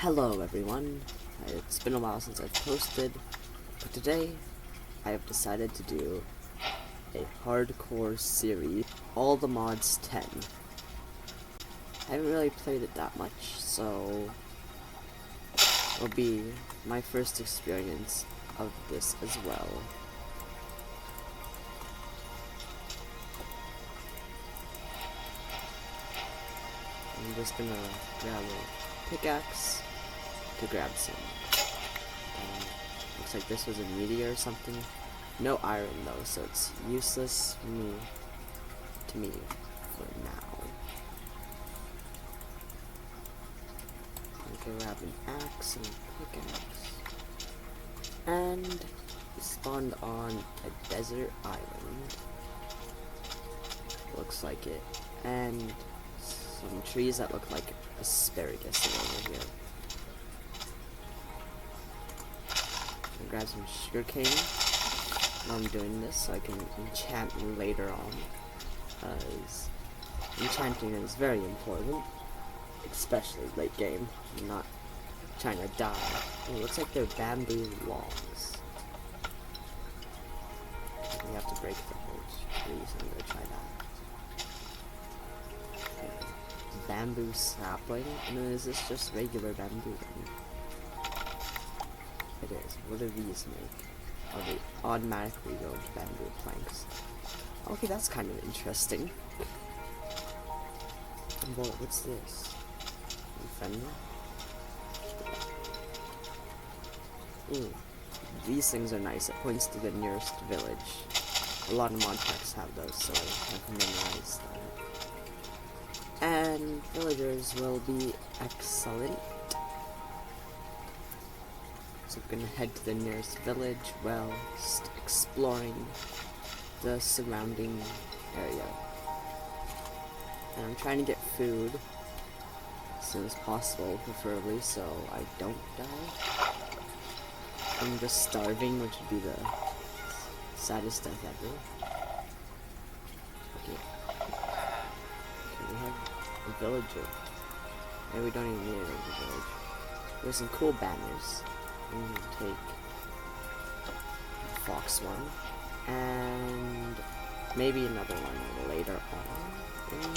Hello everyone, it's been a while since I've posted, but today I have decided to do a hardcore series, all the mods 10. I haven't really played it that much, so it'll be my first experience of this as well. I'm just gonna grab a pickaxe to grab some. Looks like this was a meteor or something. No iron though, so it's useless to me for now. Okay, grab an axe and a pickaxe. And we spawned on a desert island. Looks like it. And some trees that look like asparagus over here. Grab some sugarcane while I'm doing this so I can enchant later on, as enchanting is very important, especially late game. I'm not trying to die. It looks like they're bamboo logs. We have to break the whole tree, so I'm gonna try that. Okay. Bamboo sapling, and then is this just regular bamboo then? It is. What do these make? Oh, they automatically go into bamboo planks. Okay, that's kind of interesting. Whoa, what's this? Fender? Ooh, these things are nice. It points to the nearest village. A lot of mod packs have those, so I can memorize that. And villagers will be excellent. So we're gonna head to the nearest village whilst exploring the surrounding area. And I'm trying to get food as soon as possible, preferably, so I don't die. I'm just starving, which would be the saddest death ever. Okay, we have a villager. Maybe we don't even need a village. There's some cool banners. I'm gonna take the fox one, and maybe another one later on in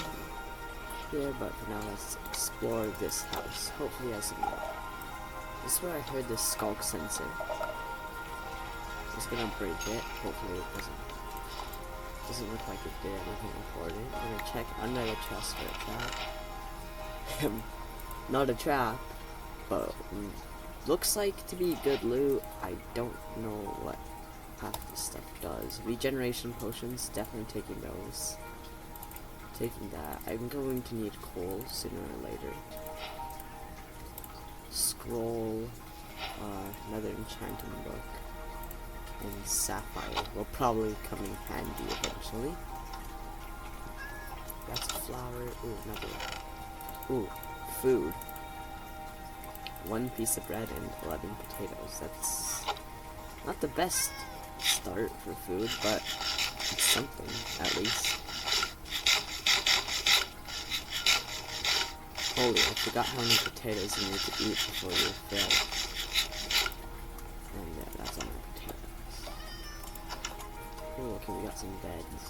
here, but for now let's explore this house. Hopefully it has some more. This is where I heard this skulk sensor. Just gonna break it. Hopefully it doesn't look like it did anything important. I'm gonna check under the chest for a trap. Not a trap, but looks like to be good loot. I don't know what half this stuff does. Regeneration potions, definitely taking those. Taking that. I'm going to need coal sooner or later. Scroll, another enchanting book, and sapphire will probably come in handy eventually. That's a flower. Ooh, another one. Ooh, food. 1 piece of bread and 11 potatoes. That's not the best start for food, but it's something, at least. Holy, I forgot how many potatoes you need to eat before you fail. And yeah, that's all my potatoes. Oh, okay, we got some beds.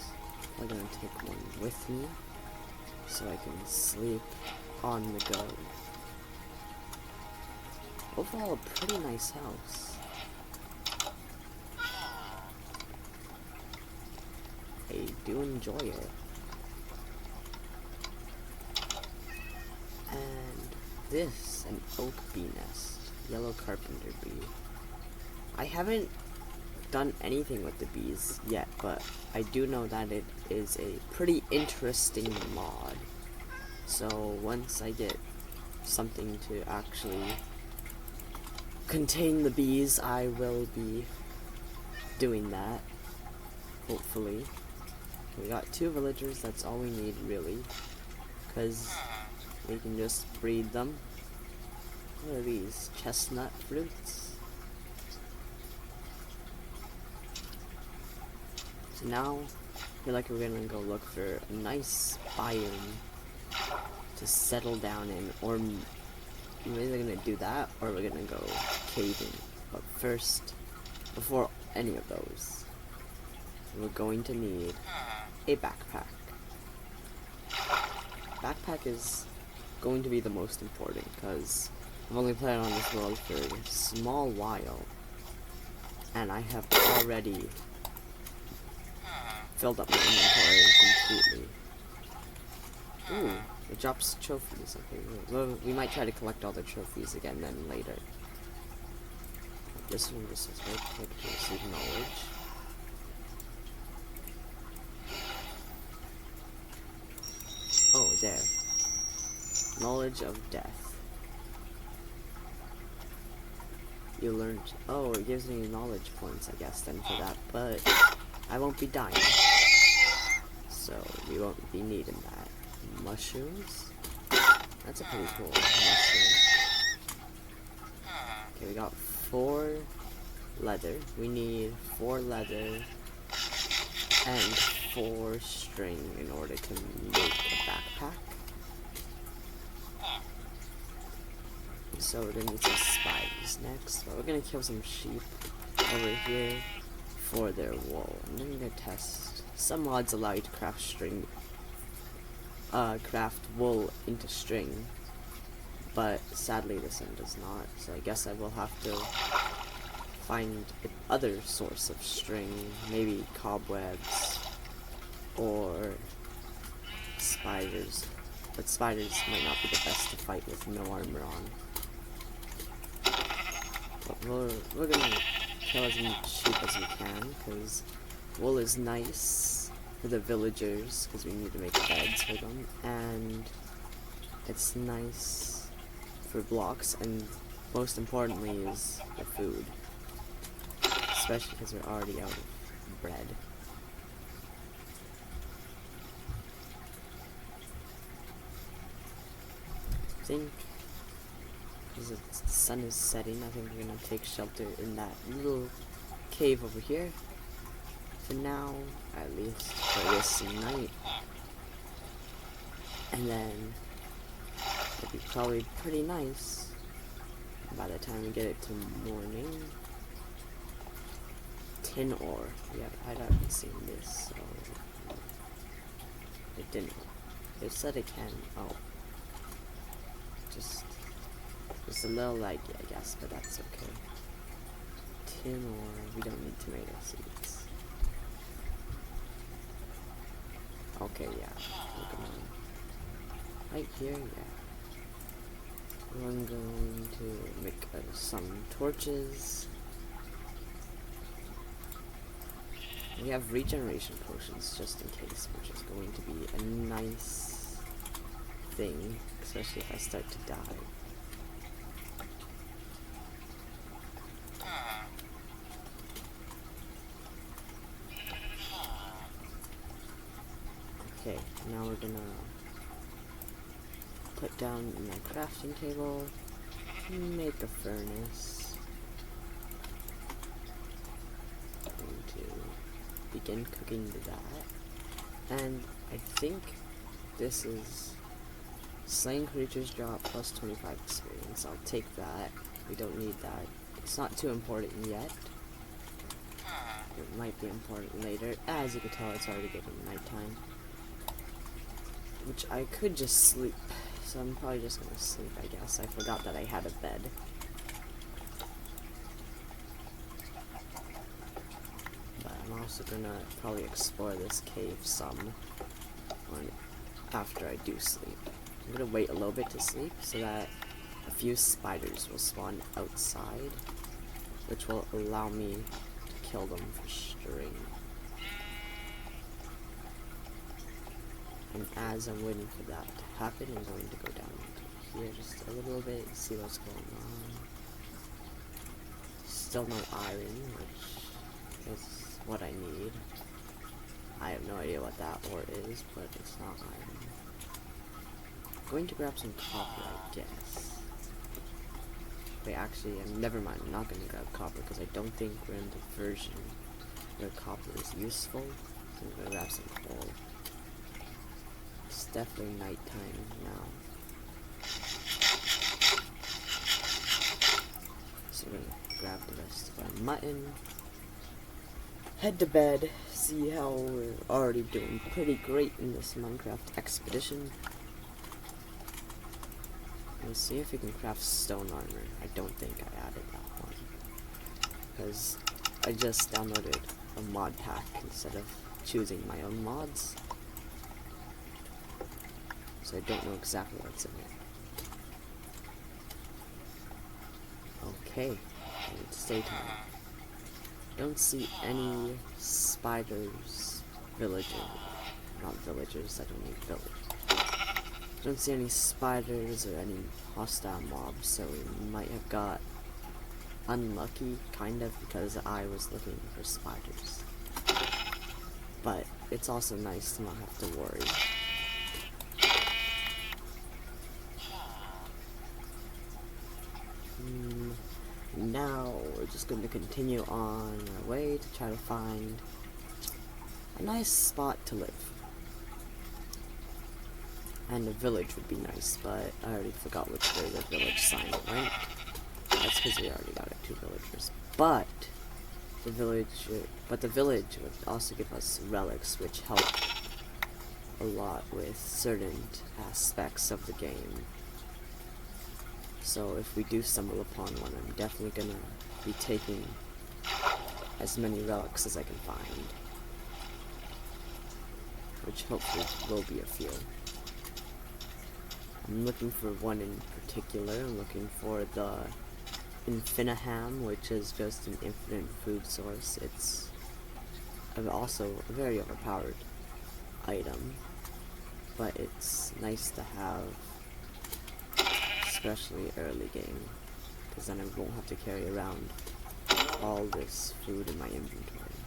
I'm gonna take one with me so I can sleep on the go. Overall, a pretty nice house. I do enjoy it. And this, an oak bee nest. Yellow carpenter bee. I haven't done anything with the bees yet, but I do know that it is a pretty interesting mod. So once I get something to actually contain the bees, I will be doing that, hopefully. We got 2 villagers, that's all we need really, because we can just breed them. What are these? Chestnut fruits? So now, I feel like we're gonna go look for a nice biome to settle down in, or I'm either gonna do that or we're gonna go caving. But first, before any of those, we're going to need a backpack. Backpack is going to be the most important because I've only played on this world for a small while, and I have already filled up my inventory completely. Ooh, it drops trophies. Okay, we might try to collect all the trophies again then later. This one just says right click to receive knowledge. Oh, there. Knowledge of death. You learned. Oh, it gives me knowledge points, I guess, then for that. But I won't be dying, so we won't be needing that. Mushrooms. That's a pretty cool mushroom. Okay, we got 4 leather. We need 4 leather and 4 string in order to make a backpack. So we're gonna need some spiders next, but we're gonna kill some sheep over here for their wool. And then we're gonna test. Some mods allow you to craft wool into string, but sadly this one does not. So I guess I will have to find other source of string, maybe cobwebs or spiders. But spiders might not be the best to fight with no armor on. But we're gonna kill as many sheep as we can, because wool is nice for the villagers, because we need to make beds for them, and it's nice for blocks, and most importantly is the food. Especially because we're already out of bread. I think because the sun is setting, I think we're gonna take shelter in that little cave over here. For now, at least for this night. And then it'll be probably pretty nice by the time we get it to morning. Tin ore. Yeah, I'd already seen this, so it didn't. It said it can. Oh. Just a little laggy, I guess, but that's okay. Tin ore. We don't need tomato seeds. Okay, yeah. Look at mine. Right here, yeah. I'm going to make some torches. We have regeneration potions just in case, which is going to be a nice thing, especially if I start to die. Okay, now we're gonna put down my crafting table, make a furnace. Going to begin cooking that, and I think this is slain creatures drop plus 25 experience. I'll take that. We don't need that. It's not too important yet. It might be important later. As you can tell, it's already getting nighttime, which I could just sleep, so I'm probably just gonna sleep, I guess. I forgot that I had a bed. But I'm also gonna probably explore this cave some after I do sleep. I'm gonna wait a little bit to sleep so that a few spiders will spawn outside, which will allow me to kill them for string. And as I'm waiting for that to happen, I'm going to go down into here just a little bit and see what's going on. Still no iron, which is what I need. I have no idea what that ore is, but it's not iron. I'm going to grab some copper, I guess. Wait, actually, never mind. I'm not going to grab copper because I don't think we're in the version where copper is useful. So I'm going to grab some coal. It's definitely nighttime now. mutton, head to bed, see how we're already doing pretty great in this Minecraft expedition. Let's see if we can craft stone armor. I don't think I added that one, because I just downloaded a mod pack instead of choosing my own mods. So I don't know exactly what's in it. Okay, it's daytime. Don't see any spiders, not villagers, I don't need villagers. Don't see any spiders or any hostile mobs, so we might have got unlucky, kind of, because I was looking for spiders. But it's also nice to not have to worry. Now we're just going to continue on our way to try to find a nice spot to live. And a village would be nice, but I already forgot which way the village sign went. That's because we already got it, 2 villagers. But the village would also give us relics, which help a lot with certain aspects of the game. So if we do stumble upon one, I'm definitely gonna be taking as many relics as I can find, which hopefully will be a few. I'm looking for one in particular. I'm looking for the Infiniham, which is just an infinite food source. It's also a very overpowered item, but it's nice to have, especially early game, because then I won't have to carry around all this food in my inventory.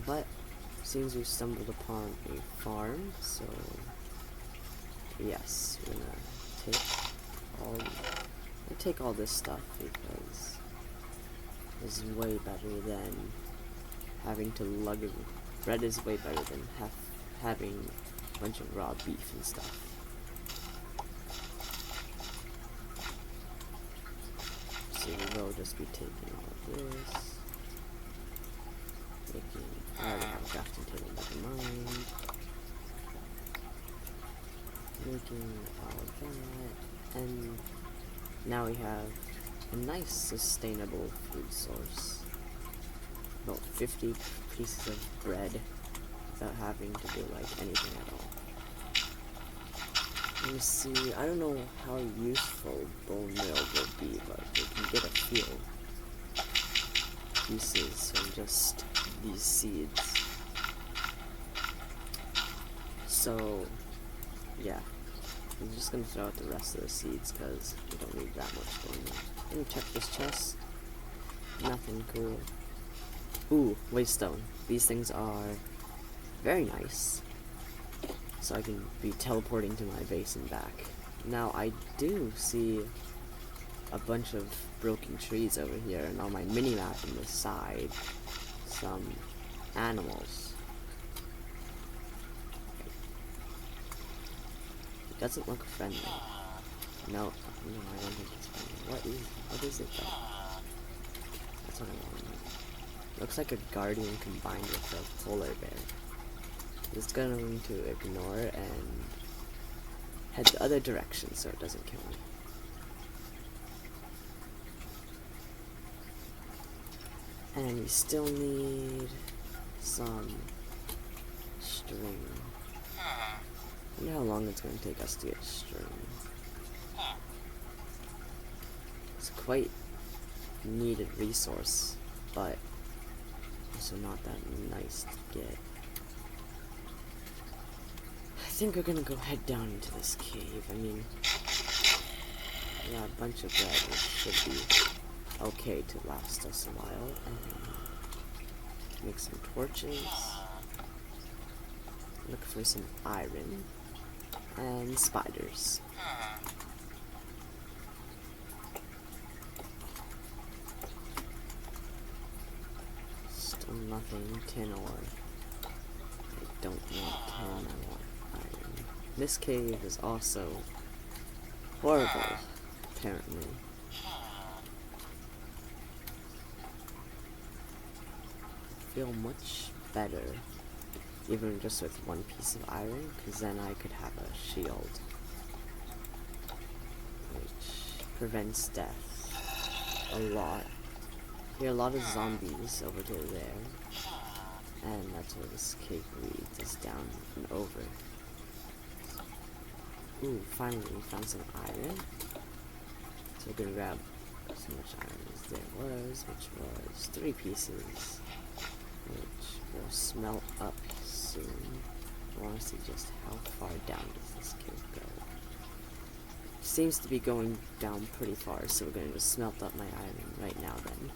But seems we've stumbled upon a farm, so yes, we're gonna take all this stuff, because it's way better than having to lug it. Bread is way better than having a bunch of raw beef and stuff. So we will just be taking all of this. I already have a crafting table, never mind. Making all of that, and now we have a nice sustainable food source. About 50 pieces of bread without having to do like anything at all. Let me see, I don't know how useful bone meal will be, but we can get a few pieces from just these seeds. So yeah, I'm just gonna throw out the rest of the seeds because we don't need that much going on. Let me check this chest. Nothing cool. Ooh, waystone. These things are very nice, so I can be teleporting to my base and back. Now I do see a bunch of broken trees over here, and on my mini-map on the side, some animals. It doesn't look friendly. No, I don't think it's friendly. What is it though? That's what I want to know. Looks like a guardian combined with a polar bear. It's going to ignore and head the other direction so it doesn't kill me. And we still need some string. I wonder how long it's going to take us to get string. It's a quite needed resource, but also not that nice to get. I think we're gonna go head down into this cave. I mean, yeah, a bunch of bread, which should be okay to last us a while. And make some torches. Look for some iron and spiders. Still nothing. Tin ore. I don't want tin, I want iron. This cave is also horrible apparently. Feel much better, even just with one piece of iron, because then I could have a shield, which prevents death a lot. Hear a lot of zombies over to there, and that's where this cave leads us down and over. Ooh, finally we found some iron. So we're gonna grab as much iron as there was, which was 3 pieces, which will smelt up soon. I want to see just how far down does this cave go. Seems to be going down pretty far, so we're going to just smelt up my iron right now then.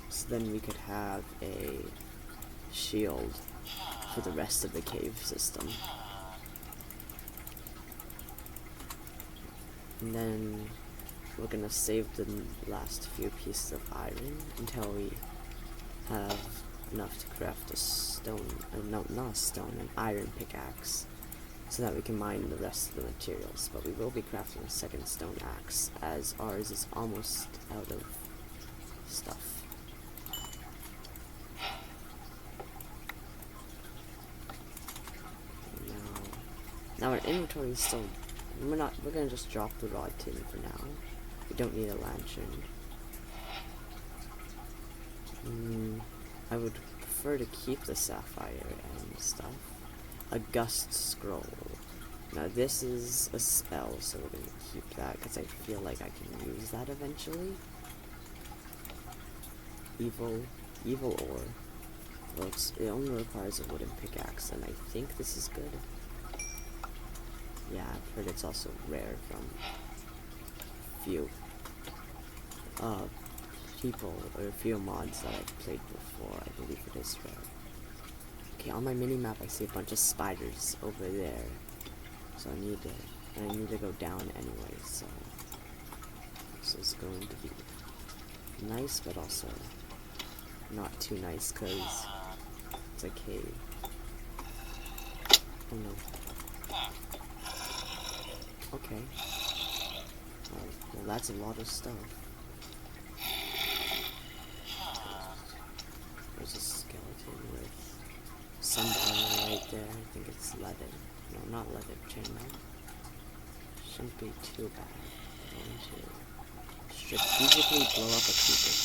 So then we could have a shield for the rest of the cave system. And then we're going to save the last few pieces of iron until we have enough to craft a stone, no, not a stone, an iron pickaxe, so that we can mine the rest of the materials. But we will be crafting a second stone axe, as ours is almost out of stuff. Now our inventory is still, we're gonna just drop the rod tin for now. We don't need a lantern. I would prefer to keep the sapphire and stuff. A gust scroll. Now this is a spell, so we're gonna keep that because I feel like I can use that eventually. Evil ore. Well, it only requires a wooden pickaxe, and I think this is good. Yeah, I've heard it's also rare from few people or a few mods that I've played before. I believe it is rare. Okay, on my mini-map I see a bunch of spiders over there, so I need to go down anyway, so this is going to be nice, but also not too nice, because it's a cave. Oh no. Okay. Well, that's a lot of stuff. There's a skeleton with some armor right there. I think it's leaded. No, not leaded. Chainmail. Shouldn't be too bad. I'm going to strategically blow up a creeper.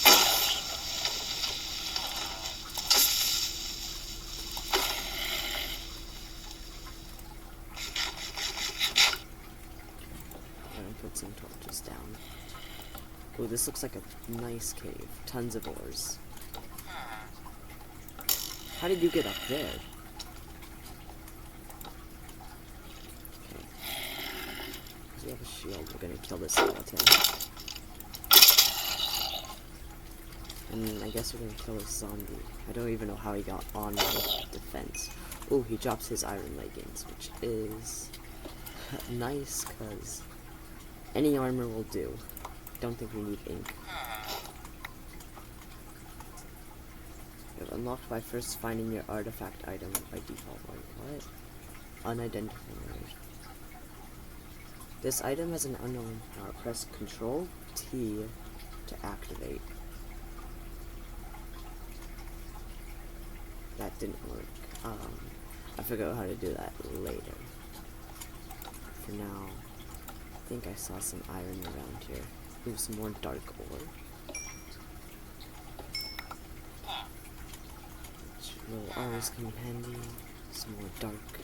Put some torches down. Oh, this looks like a nice cave. Tons of ores. How did you get up there? Okay. We have a shield. We're gonna kill this skeleton. And I guess we're gonna kill this zombie. I don't even know how he got on my defense. Oh, he drops his iron leggings, which is nice, because any armor will do. Don't think we need ink. You're unlocked by first finding your artifact item by default. Wait, what? Unidentified. This item has an unknown power. Press Ctrl T to activate. That didn't work. I figure out how to do that later. For now, I think I saw some iron around here. Ooh, some more dark ore. Which will always come in handy. Some more dark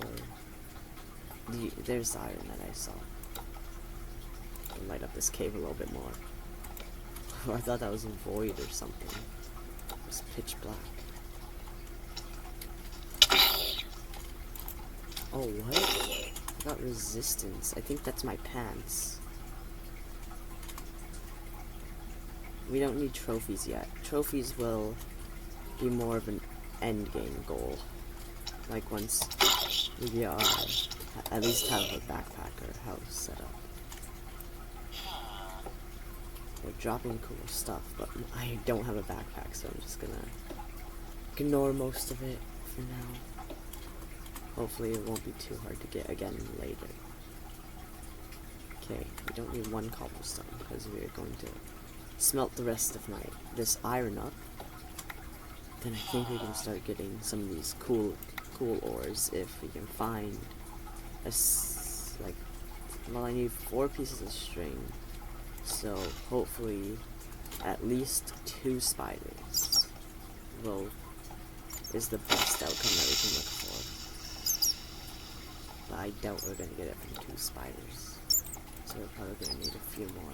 ore. There's the iron that I saw. I'll light up this cave a little bit more. I thought that was a void or something. It was pitch black. Oh, what? I got resistance. I think that's my pants. We don't need trophies yet. Trophies will be more of an end game goal. Like once we at least have a backpack or house set up. We're dropping cool stuff, but I don't have a backpack, so I'm just gonna ignore most of it for now. Hopefully it won't be too hard to get again later. Okay, we don't need one cobblestone because we are going to smelt the rest of this iron up. Then I think we can start getting some of these cool ores if we can find well, I need 4 pieces of string, so hopefully at least 2 spiders is the best outcome that we can look for. But I doubt we're gonna get it from 2 spiders, so we're probably gonna need a few more.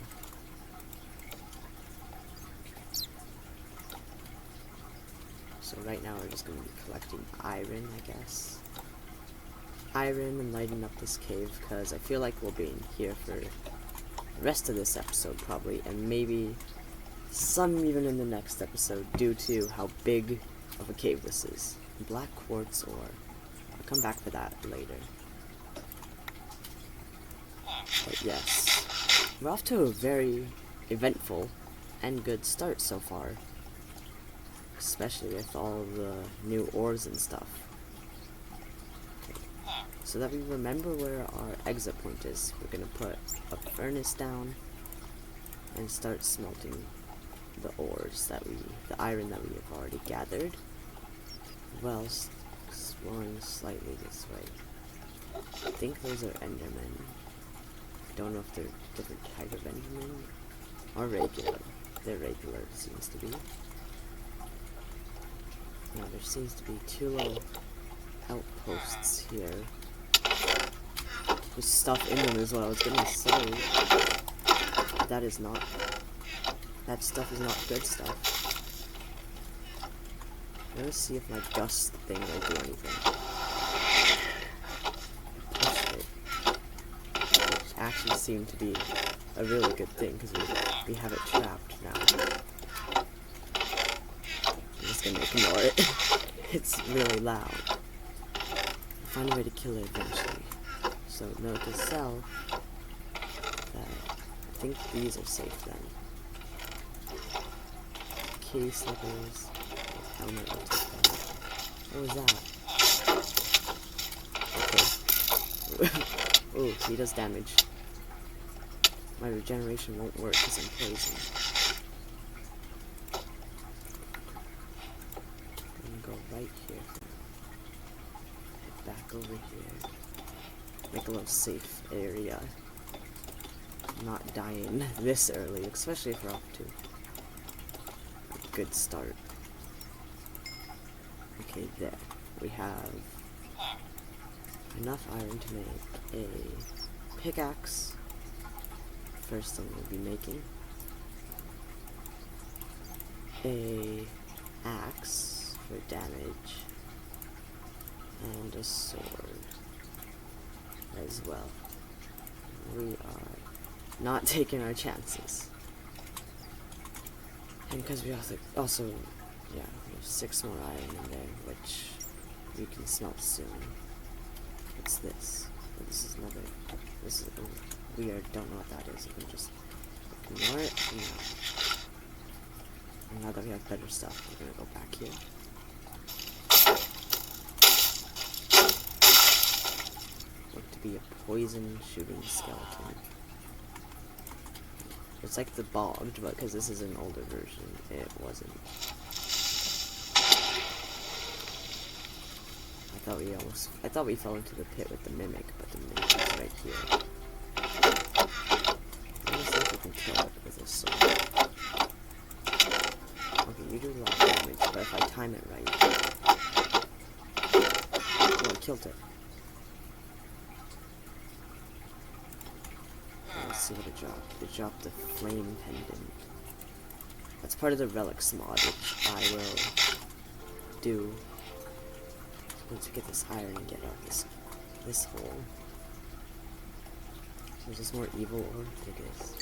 So right now we're just going to be collecting iron, I guess. Iron and lighting up this cave, because I feel like we'll be in here for the rest of this episode probably, and maybe some even in the next episode due to how big of a cave this is. Black quartz ore. I'll come back for that later. But yes, we're off to a very eventful and good start so far. Especially with all the new ores and stuff. Okay. So that we remember where our exit point is, we're gonna put a furnace down and start smelting the ores the iron that we have already gathered, while exploring slightly this way. I think those are Endermen. I don't know if they're different type of Endermen or regular. They're regular, it seems to be. Now there seems to be 2 little outposts here with stuff in them as well. I was gonna say that stuff is not good stuff. Let's see if my dust thing will do anything. Push it. Which actually seemed to be a really good thing because we have it trapped now. I'm just gonna ignore it. It's really loud. Find a way to kill it eventually. So note to self that I think these are safe then. Kitty slippers. Helmet will take that. What was that? Okay. Ooh, he does damage. My regeneration won't work because I'm poisoned. Right here. Head back over here. Make a little safe area. Not dying this early, especially if we're off to a good start. Okay, there. We have enough iron to make a pickaxe. First thing we'll be making. A axe for damage, and a sword as well. We are not taking our chances. And because we also, yeah, we have 6 more iron in there, which we can smelt soon. What's this? Oh, this is another, we don't know what that is. We can just ignore it for now. And now that we have better stuff, we're gonna go back here. Look to be a poison shooting skeleton. It's like the bogged, but because this is an older version, it wasn't. I thought we fell into the pit with the mimic, but the mimic is right here. Let me see if we can kill it with a sword. Okay, you do a lot of damage, but if I time it right... Oh, I killed it. Let's see what it dropped. It dropped the flame pendant. That's part of the relics mod, which I will do once we get this iron and get out this hole. So is this more evil ore? It is.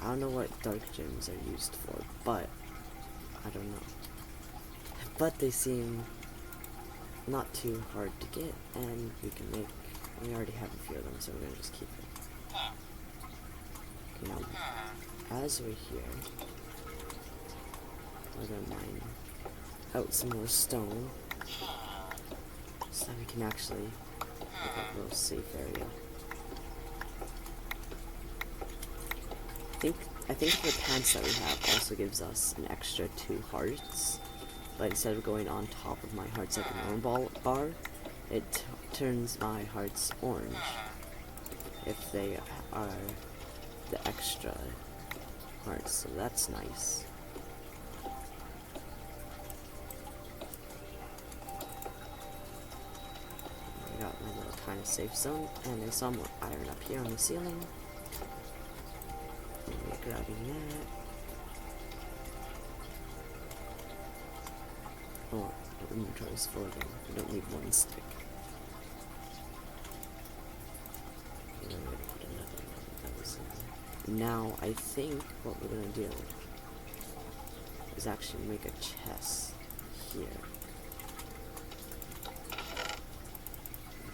I don't know what dark gems are used for, but I don't know. But they seem not too hard to get, and we already have a few of them, so we're gonna just keep it. Okay, now, as we're here, we're gonna mine out some more stone, so that we can actually make a little safe area. I think the pants that we have also gives us an extra 2 hearts, but instead of going on top of my hearts like a normal bar, it turns my hearts orange if they are the extra hearts, so that's nice. I got my little kind of safe zone, and there's some more iron up here on the ceiling. Grabbing that. Oh, the inventory is full again. We don't need 1 stick. And then we're gonna put another one of those in. Now, I think what we're gonna do is actually make a chest here.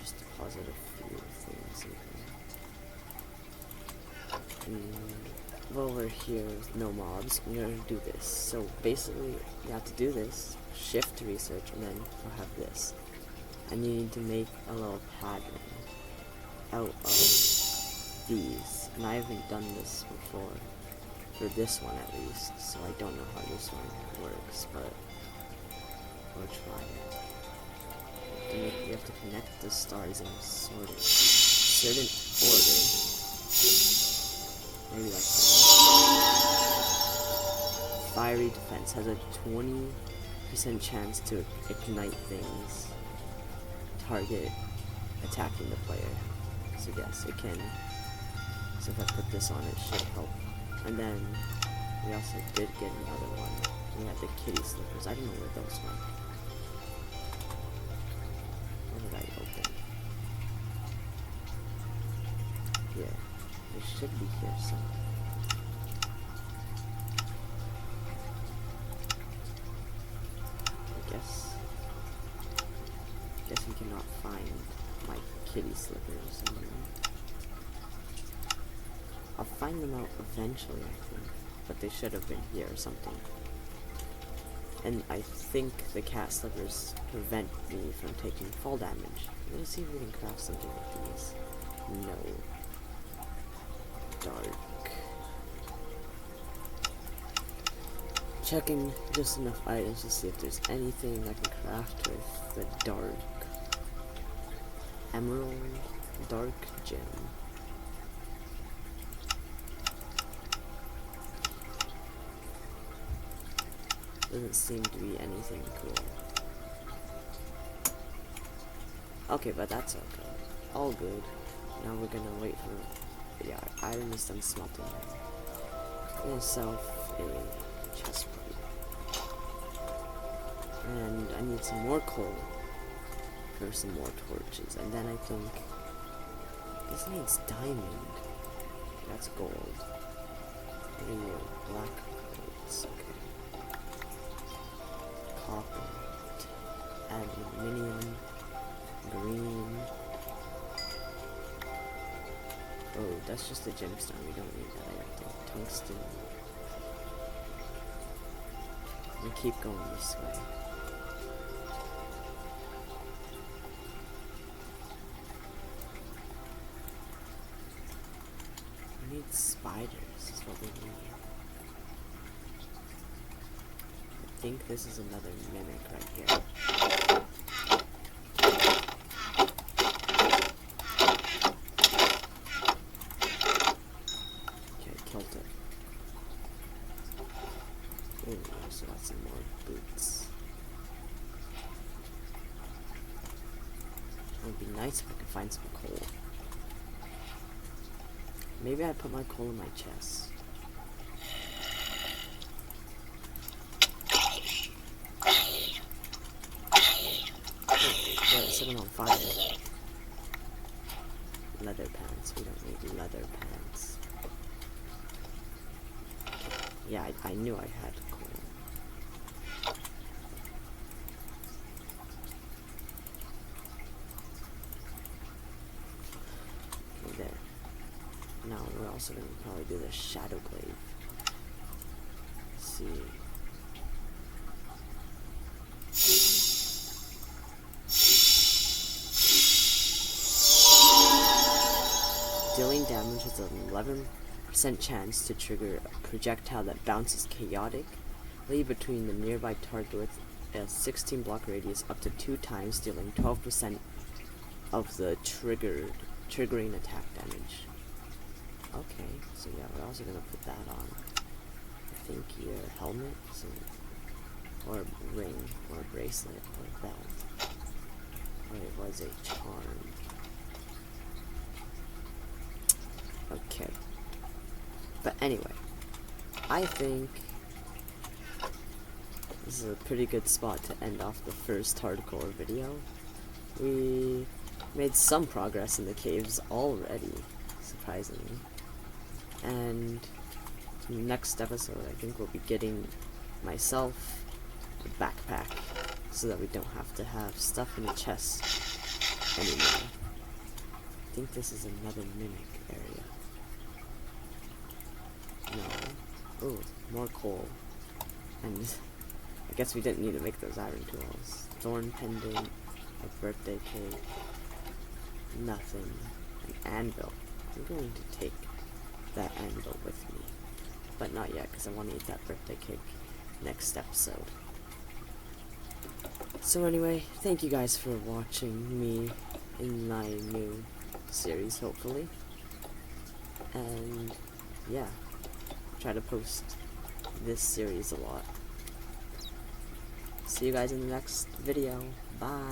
Just deposit a few things in here. Over here with no mobs, I'm gonna do this. So basically, you have to do this, shift to research, and then you'll have this. And you need to make a little pattern out of these. And I haven't done this before, for this one at least, so I don't know how this one works, but we'll try it. You have to connect the stars in a certain order. Maybe like that. Fiery defense has a 20% chance to ignite things. Target attacking the player. So yes, it can. So if I put this on, it should help. And then we also did get another one. We had the kitty slippers. I don't know where those went. Where did I open? Yeah. It should be here somewhere. I guess we cannot find my kitty slippers anymore. I'll find them out eventually, I think. But they should have been here or something. And I think the cat slippers prevent me from taking fall damage. Let's see if we can craft something with these. No. Dark. Checking just enough items to see if there's anything I can craft with the dark. Emerald, dark gem. Doesn't seem to be anything cool. Okay, but that's okay. All good. Now we're gonna wait for... Yeah, iron is done smelting. Get myself a chest plate. And I need some more coal for some more torches. And then I think this needs diamond. That's gold. Black plates. Okay. Copper. Aluminium. Green. Oh, that's just a gemstone. We don't need that, I think. Tungsten. We keep going this way. We need spiders, is what we need. I think this is another mimic right here. So got some more boots. It would be nice if I could find some coal. Maybe I put my coal in my chest. Yeah, set them on fire. Leather pants. We don't need leather pants. Yeah, I knew I had coal. Okay, there. Now we're also going to probably do the shadow glaive. Let's see. Dealing damage is 11% 50% chance to trigger a projectile that bounces chaotically between the nearby target with a 16 block radius up to 2 times, dealing 12% of the triggering attack damage. Okay, so yeah, we're also gonna put that on. I think your helmet, or ring, or bracelet, or belt. Or it was a charm. Okay. But anyway, I think this is a pretty good spot to end off the first hardcore video. We made some progress in the caves already, surprisingly. And in the next episode, I think we'll be getting myself a backpack so that we don't have to have stuff in the chest anymore. I think this is another mimic area. No. Ooh, more coal. And I guess we didn't need to make those iron tools. Thorn pendant, a birthday cake, nothing, an anvil. I'm going to take that anvil with me. But not yet, because I want to eat that birthday cake next episode. So anyway, thank you guys for watching me in my new series, hopefully. And yeah, try to post this series a lot. See you guys in the next video. Bye.